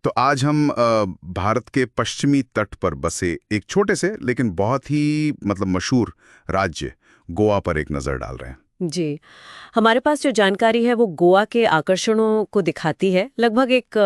तो आज हम भारत के पश्चिमी तट पर बसे एक छोटे से लेकिन बहुत ही मशहूर राज्य गोवा पर एक नजर डाल रहे हैं। जी। हमारे पास जो जानकारी है वो गोवा के आकर्षणों को दिखाती है, लगभग एक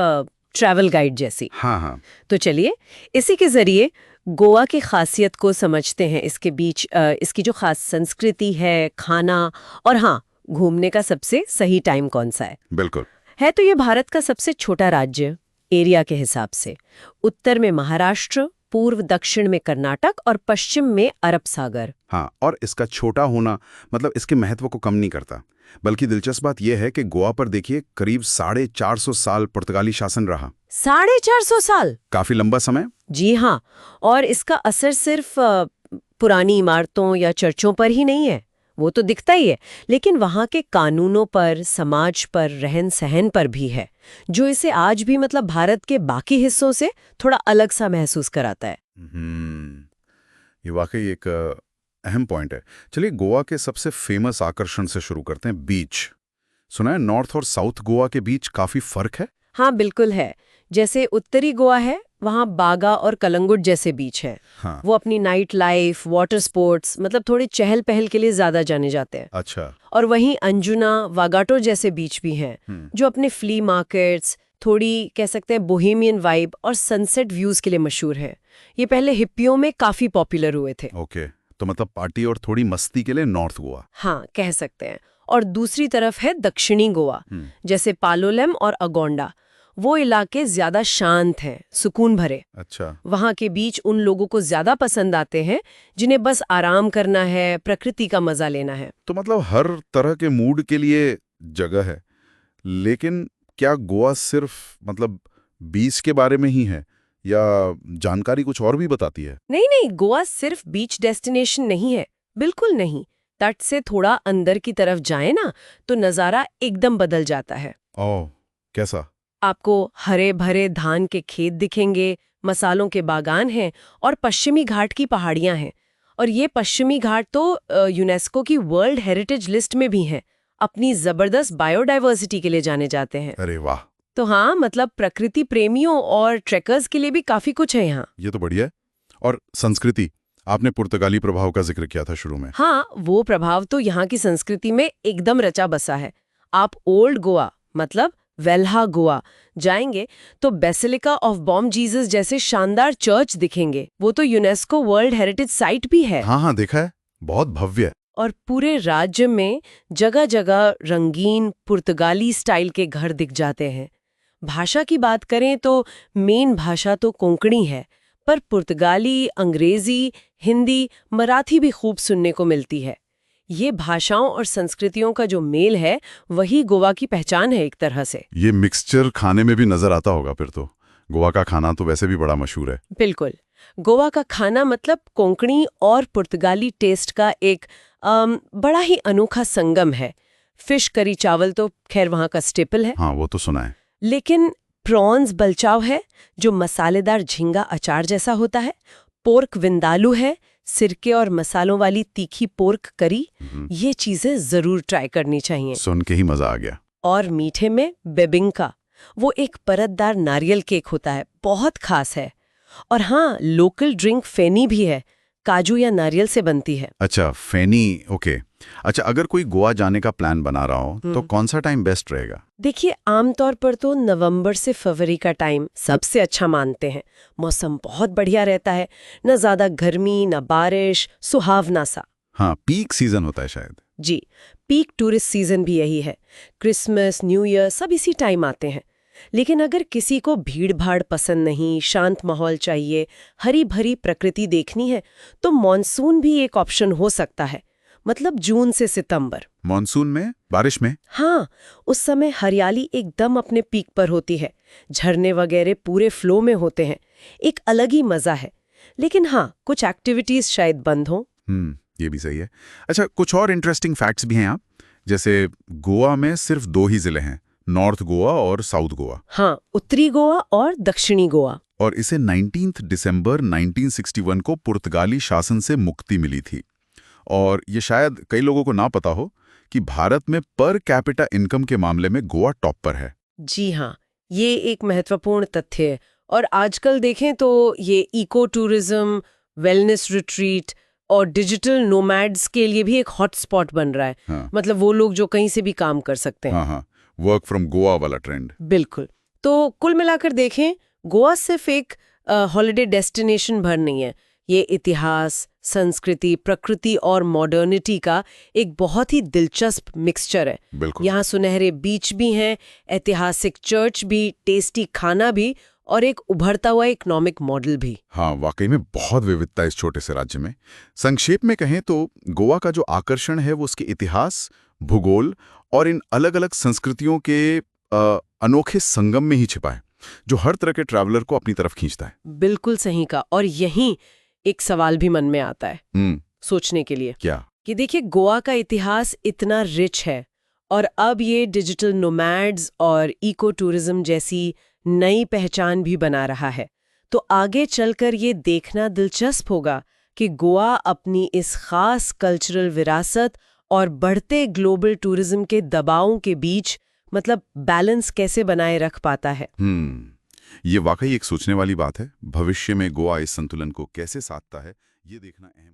ट्रैवल गाइड जैसी। हाँ हाँ। तो चलिए इसी के जरिए गोवा की खासियत को समझते हैं। इसके बीच इसकी जो खास संस्कृति है, खाना और हाँ, घूमने का सबसे सही टाइम कौन सा है। बिल्कुल। है तो ये भारत का सबसे छोटा राज्य एरिया के हिसाब से। उत्तर में महाराष्ट्र, पूर्व दक्षिण में कर्नाटक और पश्चिम में अरब सागर। हाँ, और इसका छोटा होना इसके महत्व को कम नहीं करता, बल्कि दिलचस्प बात यह है कि गोवा पर देखिए करीब 450 साल पुर्तगाली शासन रहा। 450 साल? काफी लंबा समय। जी हाँ। और इसका असर सिर्फ पुरानी इमारतों या चर्चों पर ही नहीं है, वो तो दिखता ही है, लेकिन वहाँ के कानूनों पर, समाज पर, रहन सहन पर भी है, जो इसे आज भी भारत के बाकी हिस्सों से थोड़ा अलग सा महसूस कराता है। ये वाकई एक अहम पॉइंट है। चलिए गोवा के सबसे फेमस आकर्षण से शुरू करते हैं, बीच। सुना है नॉर्थ और साउथ गोवा के बीच काफी फर्क है। हाँ बिल्कुल है। जैसे उत्तरी गोवा है, वहाँ बागा और कलंगुट जैसे बीच हैं। हाँ। वो अपनी नाइट लाइफ, वाटर स्पोर्ट्स, थोड़ी चहल पहल के लिए ज्यादा जाने जाते हैं। अच्छा। और वहीं अंजुना, वागाटो जैसे बीच भी हैं, जो अपने फ्ली मार्केट्स, थोड़ी कह सकते हैं बोहेमियन वाइब और सनसेट व्यूज के लिए मशहूर है। ये पहले हिप्पियों में काफी पॉपुलर हुए थे। ओके, तो पार्टी और थोड़ी मस्ती के लिए नॉर्थ गोवा। हाँ, कह सकते हैं। और दूसरी तरफ है दक्षिणी गोवा, जैसे पालोलेम और अगोंडा। वो इलाके ज्यादा शांत हैं, सुकून भरे। अच्छा। वहाँ के बीच उन लोगों को ज्यादा पसंद आते हैं जिन्हें बस आराम करना है, प्रकृति का मजा लेना है। तो हर तरह के मूड के लिए जगह है। लेकिन क्या गोवा सिर्फ बीच के बारे में ही है, या जानकारी कुछ और भी बताती है? नहीं नहीं, गोवा सिर्फ बीच डेस्टिनेशन नहीं है, बिल्कुल नहीं। तट से थोड़ा अंदर की तरफ जाए ना, तो नज़ारा एकदम बदल जाता है। ओह, कैसा? आपको हरे भरे धान के खेत दिखेंगे, मसालों के बागान हैं और पश्चिमी घाट की पहाड़ियां हैं। और ये पश्चिमी घाट तो यूनेस्को की वर्ल्ड हेरिटेज लिस्ट में भी हैं। अपनी जबरदस्त बायोडायवर्सिटी के लिए जाने जाते हैं। अरे वाह। तो हाँ, प्रकृति प्रेमियों और ट्रेकर्स के लिए भी काफी कुछ है यहाँ। ये तो बढ़िया है। और संस्कृति, आपने पुर्तगाली प्रभाव का जिक्र किया था शुरू में। हाँ, वो प्रभाव तो यहाँ की संस्कृति में एकदम रचा बसा है। आप ओल्ड गोवा वेल्हा गोवा जाएंगे तो बेसिलिका ऑफ बॉम जीसस जैसे शानदार चर्च दिखेंगे। वो तो यूनेस्को वर्ल्ड हेरिटेज साइट भी है। हाँ हाँ, देखा है, बहुत भव्य है। और पूरे राज्य में जगह जगह रंगीन पुर्तगाली स्टाइल के घर दिख जाते हैं। भाषा की बात करें तो मेन भाषा तो कोंकणी है, पर पुर्तगाली, अंग्रेजी, हिंदी, मराठी भी खूब सुनने को मिलती है। ये भाषाओं और संस्कृतियों का जो मेल है, वही गोवा की पहचान है एक तरह से। ये मिक्सचर खाने में भी नजर आता होगा फिर तो। गोवा का खाना तो वैसे भी बड़ा मशहूर है। बिल्कुल। गोवा का खाना कोंकणी और पुर्तगाली टेस्ट का एक बड़ा ही अनोखा संगम है। फिश करी चावल तो खैर वहाँ का स्टेपल है। हाँ, वो तो सुना है। लेकिन प्रॉन्स बलचाव है, जो मसालेदार झींगा अचार जैसा होता है। पोर्क विंदालू है, सिरके और मसालों वाली तीखी पोर्क करी। ये चीजें जरूर ट्राई करनी चाहिए। सुन के ही मजा आ गया। और मीठे में बेबिंका, वो एक परतदार नारियल केक होता है, बहुत खास है। और हाँ, लोकल ड्रिंक फेनी भी है, काजू या नारियल से बनती है। अच्छा, फेनी, ओके। अच्छा, अगर कोई गोवा जाने का प्लान बना रहा हो तो कौन सा टाइम बेस्ट रहेगा? देखिए, आमतौर पर तो नवंबर से फरवरी का टाइम सबसे अच्छा मानते हैं। मौसम बहुत बढ़िया रहता है, न ज्यादा गर्मी न बारिश, सुहावना सा। हाँ, पीक सीजन होता है शायद। जी, पीक टूरिस्ट सीजन भी यही है। क्रिसमस, न्यू ईयर सब इसी टाइम आते हैं। लेकिन अगर किसी को भीड़ भाड़ पसंद नहीं, शांत माहौल चाहिए, हरी भरी प्रकृति देखनी है, तो मॉनसून भी एक ऑप्शन हो सकता है। जून से सितंबर। मॉनसून में? बारिश में? हाँ, उस समय हरियाली एकदम अपने पीक पर होती है, झरने वगैरह पूरे फ्लो में होते हैं। एक अलग ही मजा है। लेकिन हाँ, कुछ एक्टिविटीज शायद बंद हो। ये भी सही है। अच्छा, कुछ और इंटरेस्टिंग फैक्ट्स भी हैं आप, जैसे गोवा में सिर्फ 2 ही जिले हैं, नॉर्थ गोवा और साउथ गोवा। हाँ, उत्तरी गोवा और दक्षिणी गोवा। और इसे 19 दिसंबर 1961 को पुर्तगाली शासन से मुक्ति मिली थी। और ये शायद कई लोगों को ना पता हो कि भारत में पर कैपिटा इनकम के मामले में गोवा टॉप पर है। जी हाँ, ये एक महत्वपूर्ण तथ्य है। और आजकल देखें तो ये इको टूरिज्म, वेलनेस रिट्रीट और डिजिटल नोमैड्स के लिए भी एक हॉटस्पॉट बन रहा है। हाँ। मतलब वो लोग जो कहीं से भी काम कर सकते हैं। हाँ हाँ, वर्क फ्रॉम गोवा वाला ट्रेंड। बिल्कुल। तो कुल मिलाकर देखें, गोवा सिर्फ एक हॉलिडे डेस्टिनेशन भर नहीं है। ये इतिहास, संस्कृति, प्रकृति और मॉडर्निटी का एक बहुत ही दिलचस्प मिक्सचर है। बिल्कुल। यहाँ सुनहरे बीच भी हैं, ऐतिहासिक चर्च भी, टेस्टी खाना भी और एक उभरता हुआ इकोनॉमिक मॉडल भी। हाँ, वाकई में बहुत विविधता है इस छोटे से राज्य में। संक्षेप में कहें तो गोवा का जो आकर्षण है वो उसके इतिहास, भूगोल और इन अलग अलग संस्कृतियों के अनोखे संगम में ही छिपा है, जो हर तरह के ट्रैवलर को अपनी तरफ खींचता है। बिल्कुल सही कहा। और यहीं एक सवाल भी मन में आता है सोचने के लिए। क्या? कि देखिए, गोवा का इतिहास इतना रिच है और अब ये डिजिटल नोमैड्स और इको टूरिज्म जैसी नई पहचान भी बना रहा है। तो आगे चलकर ये देखना दिलचस्प होगा कि गोवा अपनी इस खास कल्चरल विरासत और बढ़ते ग्लोबल टूरिज्म के दबावों के बीच मतलब बैलेंस कैसे बनाए रख पाता है। ये वाकई एक सोचने वाली बात है। भविष्य में गोवा इस संतुलन को कैसे साधता है, ये देखना अहम